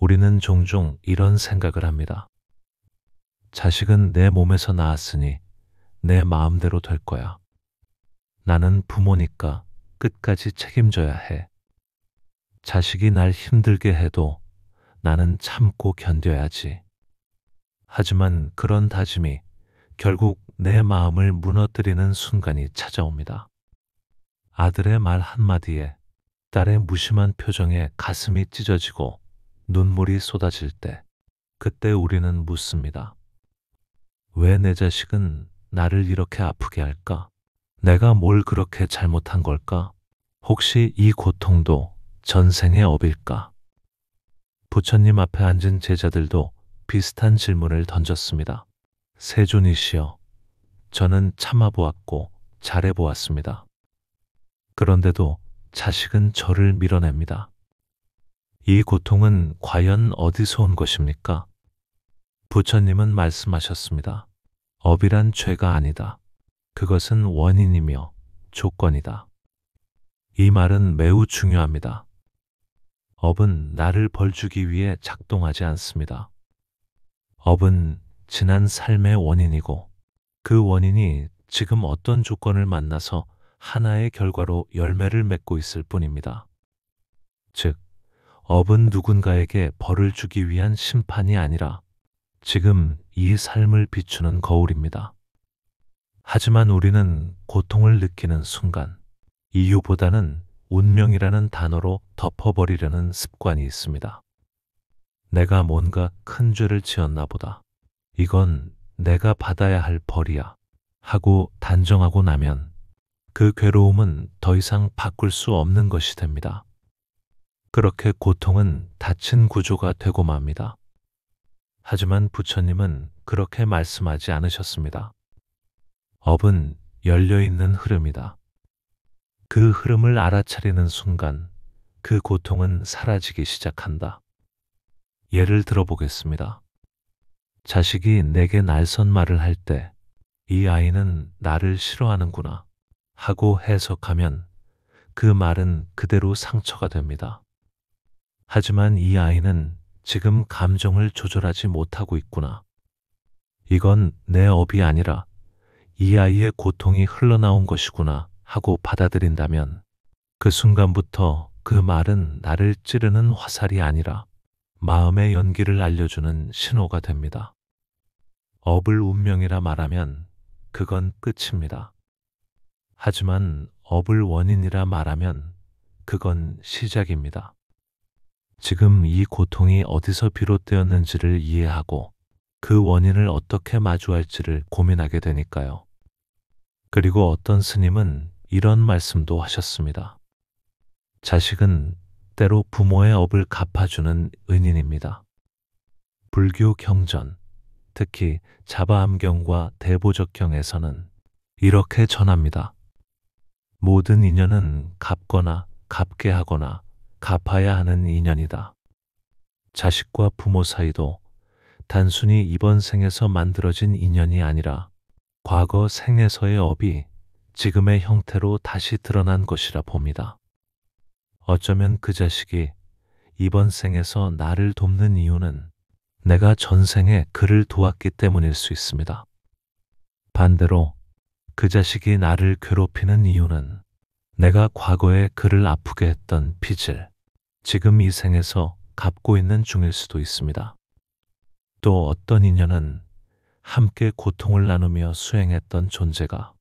우리는 종종 이런 생각을 합니다. 자식은 내 몸에서 나왔으니 내 마음대로 될 거야. 나는 부모니까 끝까지 책임져야 해. 자식이 날 힘들게 해도 나는 참고 견뎌야지. 하지만 그런 다짐이 결국 내 마음을 무너뜨리는 순간이 찾아옵니다. 아들의 말 한마디에, 딸의 무심한 표정에 가슴이 찢어지고 눈물이 쏟아질 때, 그때 우리는 묻습니다. 왜 내 자식은 나를 이렇게 아프게 할까? 내가 뭘 그렇게 잘못한 걸까? 혹시 이 고통도 전생의 업일까? 부처님 앞에 앉은 제자들도 비슷한 질문을 던졌습니다. 세존이시여, 저는 참아보았고 잘해보았습니다. 그런데도 자식은 저를 밀어냅니다. 이 고통은 과연 어디서 온 것입니까? 부처님은 말씀하셨습니다. 업이란 죄가 아니다. 그것은 원인이며 조건이다. 이 말은 매우 중요합니다. 업은 나를 벌주기 위해 작동하지 않습니다. 업은 지난 삶의 원인이고 그 원인이 지금 어떤 조건을 만나서 하나의 결과로 열매를 맺고 있을 뿐입니다. 즉, 업은 누군가에게 벌을 주기 위한 심판이 아니라 지금 이 삶을 비추는 거울입니다. 하지만 우리는 고통을 느끼는 순간 이유보다는 운명이라는 단어로 덮어버리려는 습관이 있습니다. 내가 뭔가 큰 죄를 지었나 보다. 이건 내가 받아야 할 벌이야. 하고 단정하고 나면 그 괴로움은 더 이상 바꿀 수 없는 것이 됩니다. 그렇게 고통은 닫힌 구조가 되고 맙니다. 하지만 부처님은 그렇게 말씀하지 않으셨습니다. 업은 열려있는 흐름이다. 그 흐름을 알아차리는 순간 그 고통은 사라지기 시작한다. 예를 들어보겠습니다. 자식이 내게 날선 말을 할 때 이 아이는 나를 싫어하는구나 하고 해석하면 그 말은 그대로 상처가 됩니다. 하지만 이 아이는 지금 감정을 조절하지 못하고 있구나. 이건 내 업이 아니라 이 아이의 고통이 흘러나온 것이구나 하고 받아들인다면 그 순간부터 그 말은 나를 찌르는 화살이 아니라 마음의 연기를 알려주는 신호가 됩니다. 업을 운명이라 말하면 그건 끝입니다. 하지만 업을 원인이라 말하면 그건 시작입니다. 지금 이 고통이 어디서 비롯되었는지를 이해하고 그 원인을 어떻게 마주할지를 고민하게 되니까요. 그리고 어떤 스님은 이런 말씀도 하셨습니다. 자식은 때로 부모의 업을 갚아주는 은인입니다. 불교 경전, 특히 자바암경과 대보적경에서는 이렇게 전합니다. 모든 인연은 갚거나 갚게 하거나 갚아야 하는 인연이다. 자식과 부모 사이도 단순히 이번 생에서 만들어진 인연이 아니라 과거 생에서의 업이 지금의 형태로 다시 드러난 것이라 봅니다. 어쩌면 그 자식이 이번 생에서 나를 돕는 이유는 내가 전생에 그를 도왔기 때문일 수 있습니다. 반대로 그 자식이 나를 괴롭히는 이유는 내가 과거에 그를 아프게 했던 빚을 지금 이 생에서 갚고 있는 중일 수도 있습니다. 또 어떤 인연은 함께 고통을 나누며 수행했던 존재가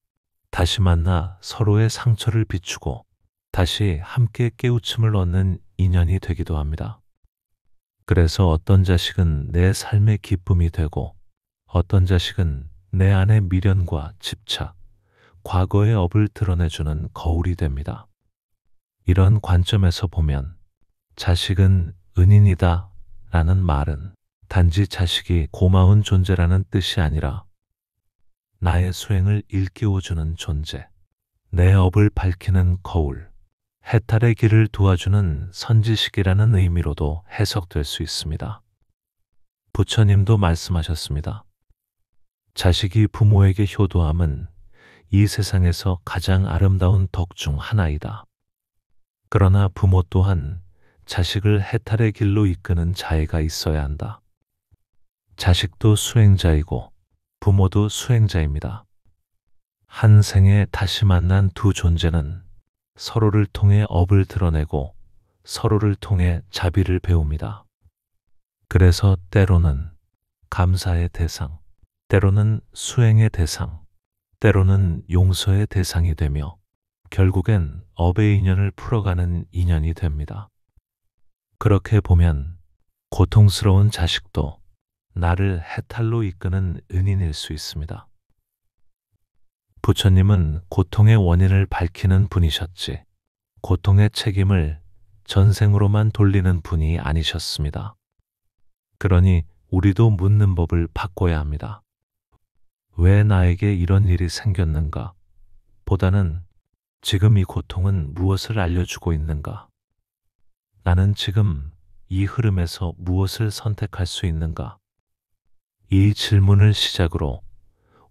다시 만나 서로의 상처를 비추고 다시 함께 깨우침을 얻는 인연이 되기도 합니다. 그래서 어떤 자식은 내 삶의 기쁨이 되고 어떤 자식은 내 안의 미련과 집착, 과거의 업을 드러내주는 거울이 됩니다. 이런 관점에서 보면 자식은 은인이다 라는 말은 단지 자식이 고마운 존재라는 뜻이 아니라 나의 수행을 일깨워주는 존재, 내 업을 밝히는 거울, 해탈의 길을 도와주는 선지식이라는 의미로도 해석될 수 있습니다. 부처님도 말씀하셨습니다. 자식이 부모에게 효도함은 이 세상에서 가장 아름다운 덕 중 하나이다. 그러나 부모 또한 자식을 해탈의 길로 이끄는 자애가 있어야 한다. 자식도 수행자이고 부모도 수행자입니다. 한 생에 다시 만난 두 존재는 서로를 통해 업을 드러내고 서로를 통해 자비를 배웁니다. 그래서 때로는 감사의 대상, 때로는 수행의 대상, 때로는 용서의 대상이 되며 결국엔 업의 인연을 풀어가는 인연이 됩니다. 그렇게 보면 고통스러운 자식도 나를 해탈로 이끄는 은인일 수 있습니다. 부처님은 고통의 원인을 밝히는 분이셨지, 고통의 책임을 전생으로만 돌리는 분이 아니셨습니다. 그러니 우리도 묻는 법을 바꿔야 합니다. 왜 나에게 이런 일이 생겼는가? 보다는 지금 이 고통은 무엇을 알려주고 있는가? 나는 지금 이 흐름에서 무엇을 선택할 수 있는가? 이 질문을 시작으로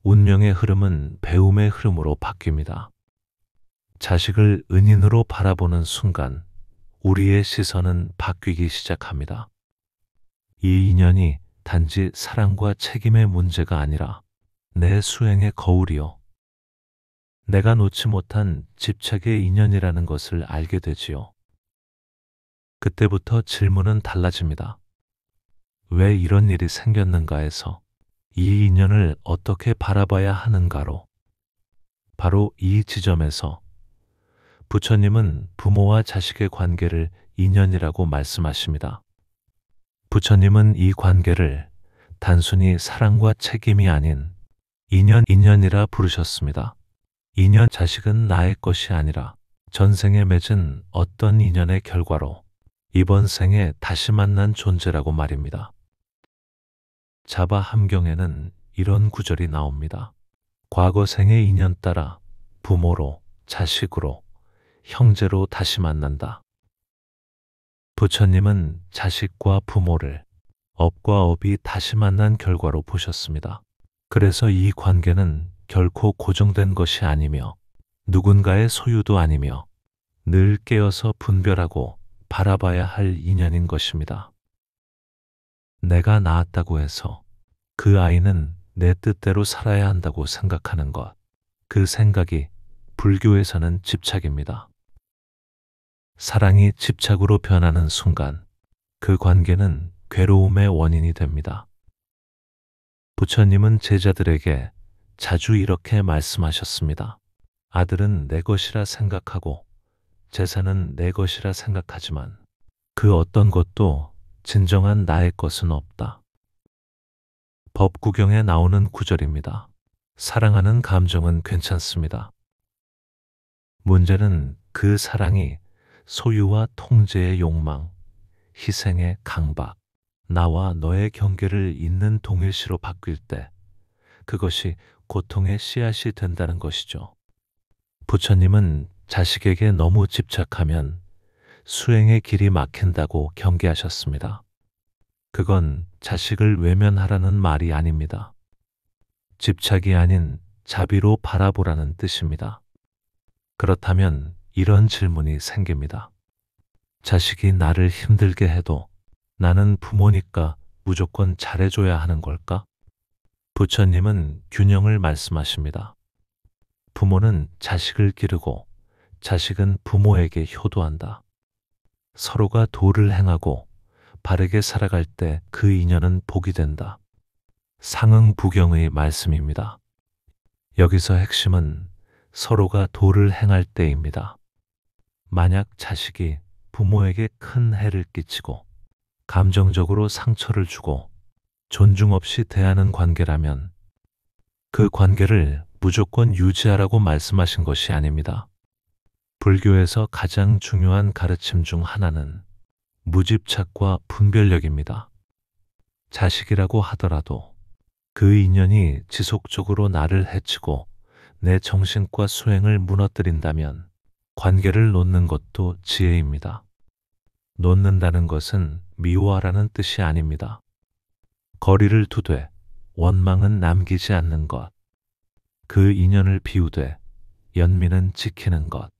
운명의 흐름은 배움의 흐름으로 바뀝니다. 자식을 은인으로 바라보는 순간 우리의 시선은 바뀌기 시작합니다. 이 인연이 단지 사랑과 책임의 문제가 아니라 내 수행의 거울이요, 내가 놓지 못한 집착의 인연이라는 것을 알게 되지요. 그때부터 질문은 달라집니다. 왜 이런 일이 생겼는가에서 이 인연을 어떻게 바라봐야 하는가로, 바로 이 지점에서 부처님은 부모와 자식의 관계를 인연이라고 말씀하십니다. 부처님은 이 관계를 단순히 사랑과 책임이 아닌 인연이라 부르셨습니다. 인연, 자식은 나의 것이 아니라 전생에 맺은 어떤 인연의 결과로 이번 생에 다시 만난 존재라고 말입니다. 자바 함경에는 이런 구절이 나옵니다. 과거 생의 인연 따라 부모로, 자식으로, 형제로 다시 만난다. 부처님은 자식과 부모를 업과 업이 다시 만난 결과로 보셨습니다. 그래서 이 관계는 결코 고정된 것이 아니며 누군가의 소유도 아니며 늘 깨어서 분별하고 바라봐야 할 인연인 것입니다. 내가 낳았다고 해서 그 아이는 내 뜻대로 살아야 한다고 생각하는 것, 그 생각이 불교에서는 집착입니다. 사랑이 집착으로 변하는 순간 그 관계는 괴로움의 원인이 됩니다. 부처님은 제자들에게 자주 이렇게 말씀하셨습니다. 아들은 내 것이라 생각하고 재산은 내 것이라 생각하지만 그 어떤 것도 진정한 나의 것은 없다. 법구경에 나오는 구절입니다. 사랑하는 감정은 괜찮습니다. 문제는 그 사랑이 소유와 통제의 욕망, 희생의 강박, 나와 너의 경계를 잇는 동일시로 바뀔 때 그것이 고통의 씨앗이 된다는 것이죠. 부처님은 자식에게 너무 집착하면 수행의 길이 막힌다고 경계하셨습니다. 그건 자식을 외면하라는 말이 아닙니다. 집착이 아닌 자비로 바라보라는 뜻입니다. 그렇다면 이런 질문이 생깁니다. 자식이 나를 힘들게 해도 나는 부모니까 무조건 잘해줘야 하는 걸까? 부처님은 균형을 말씀하십니다. 부모는 자식을 기르고 자식은 부모에게 효도한다. 서로가 도를 행하고 바르게 살아갈 때 그 인연은 복이 된다. 상응부경의 말씀입니다. 여기서 핵심은 서로가 도를 행할 때입니다. 만약 자식이 부모에게 큰 해를 끼치고 감정적으로 상처를 주고 존중 없이 대하는 관계라면 그 관계를 무조건 유지하라고 말씀하신 것이 아닙니다. 불교에서 가장 중요한 가르침 중 하나는 무집착과 분별력입니다. 자식이라고 하더라도 그 인연이 지속적으로 나를 해치고 내 정신과 수행을 무너뜨린다면 관계를 놓는 것도 지혜입니다. 놓는다는 것은 미워하라는 뜻이 아닙니다. 거리를 두되 원망은 남기지 않는 것, 그 인연을 비우되 연민은 지키는 것,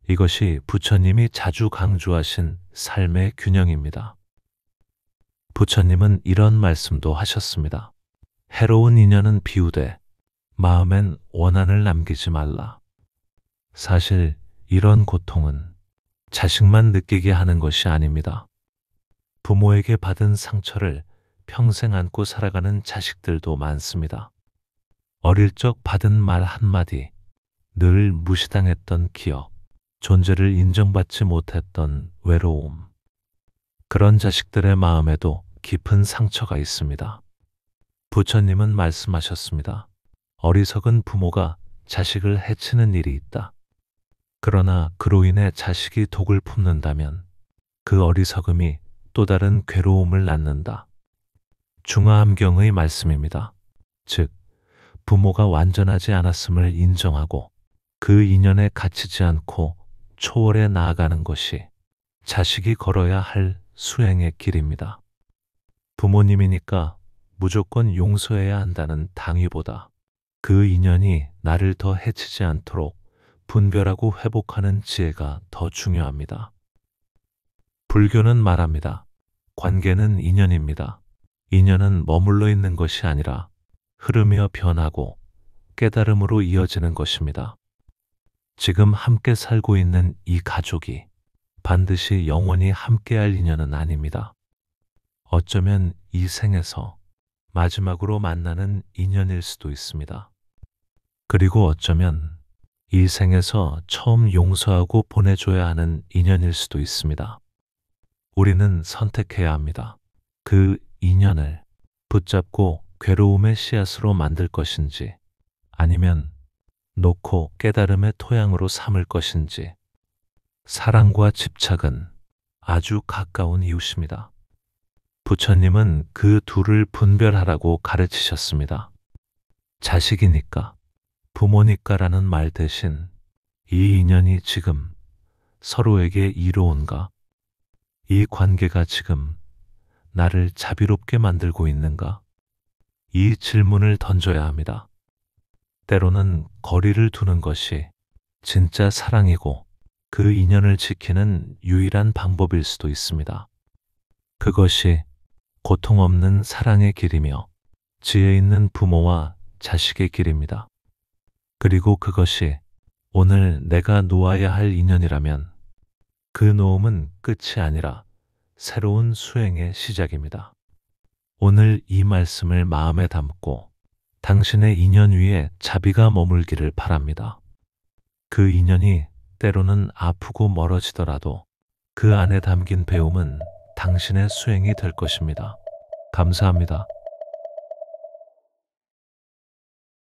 이것이 부처님이 자주 강조하신 삶의 균형입니다. 부처님은 이런 말씀도 하셨습니다. 해로운 인연은 비우되 마음엔 원한을 남기지 말라. 사실 이런 고통은 자식만 느끼게 하는 것이 아닙니다. 부모에게 받은 상처를 평생 안고 살아가는 자식들도 많습니다. 어릴 적 받은 말 한마디, 늘 무시당했던 기억, 존재를 인정받지 못했던 외로움. 그런 자식들의 마음에도 깊은 상처가 있습니다. 부처님은 말씀하셨습니다. 어리석은 부모가 자식을 해치는 일이 있다. 그러나 그로 인해 자식이 독을 품는다면 그 어리석음이 또 다른 괴로움을 낳는다. 중화암경의 말씀입니다. 즉, 부모가 완전하지 않았음을 인정하고 그 인연에 갇히지 않고 초월해 나아가는 것이 자식이 걸어야 할 수행의 길입니다. 부모님이니까 무조건 용서해야 한다는 당위보다 그 인연이 나를 더 해치지 않도록 분별하고 회복하는 지혜가 더 중요합니다. 불교는 말합니다. 관계는 인연입니다. 인연은 머물러 있는 것이 아니라 흐르며 변하고 깨달음으로 이어지는 것입니다. 지금 함께 살고 있는 이 가족이 반드시 영원히 함께할 인연은 아닙니다. 어쩌면 이 생에서 마지막으로 만나는 인연일 수도 있습니다. 그리고 어쩌면 이 생에서 처음 용서하고 보내줘야 하는 인연일 수도 있습니다. 우리는 선택해야 합니다. 그 인연을 붙잡고 괴로움의 씨앗으로 만들 것인지 아니면 놓고 깨달음의 토양으로 삼을 것인지. 사랑과 집착은 아주 가까운 이웃입니다. 부처님은 그 둘을 분별하라고 가르치셨습니다. 자식이니까, 부모니까라는 말 대신 이 인연이 지금 서로에게 이로운가? 이 관계가 지금 나를 자비롭게 만들고 있는가? 이 질문을 던져야 합니다. 때로는 거리를 두는 것이 진짜 사랑이고 그 인연을 지키는 유일한 방법일 수도 있습니다. 그것이 고통 없는 사랑의 길이며 지혜 있는 부모와 자식의 길입니다. 그리고 그것이 오늘 내가 놓아야 할 인연이라면 그 놓음은 끝이 아니라 새로운 수행의 시작입니다. 오늘 이 말씀을 마음에 담고 당신의 인연 위에 자비가 머물기를 바랍니다. 그 인연이 때로는 아프고 멀어지더라도 그 안에 담긴 배움은 당신의 수행이 될 것입니다. 감사합니다.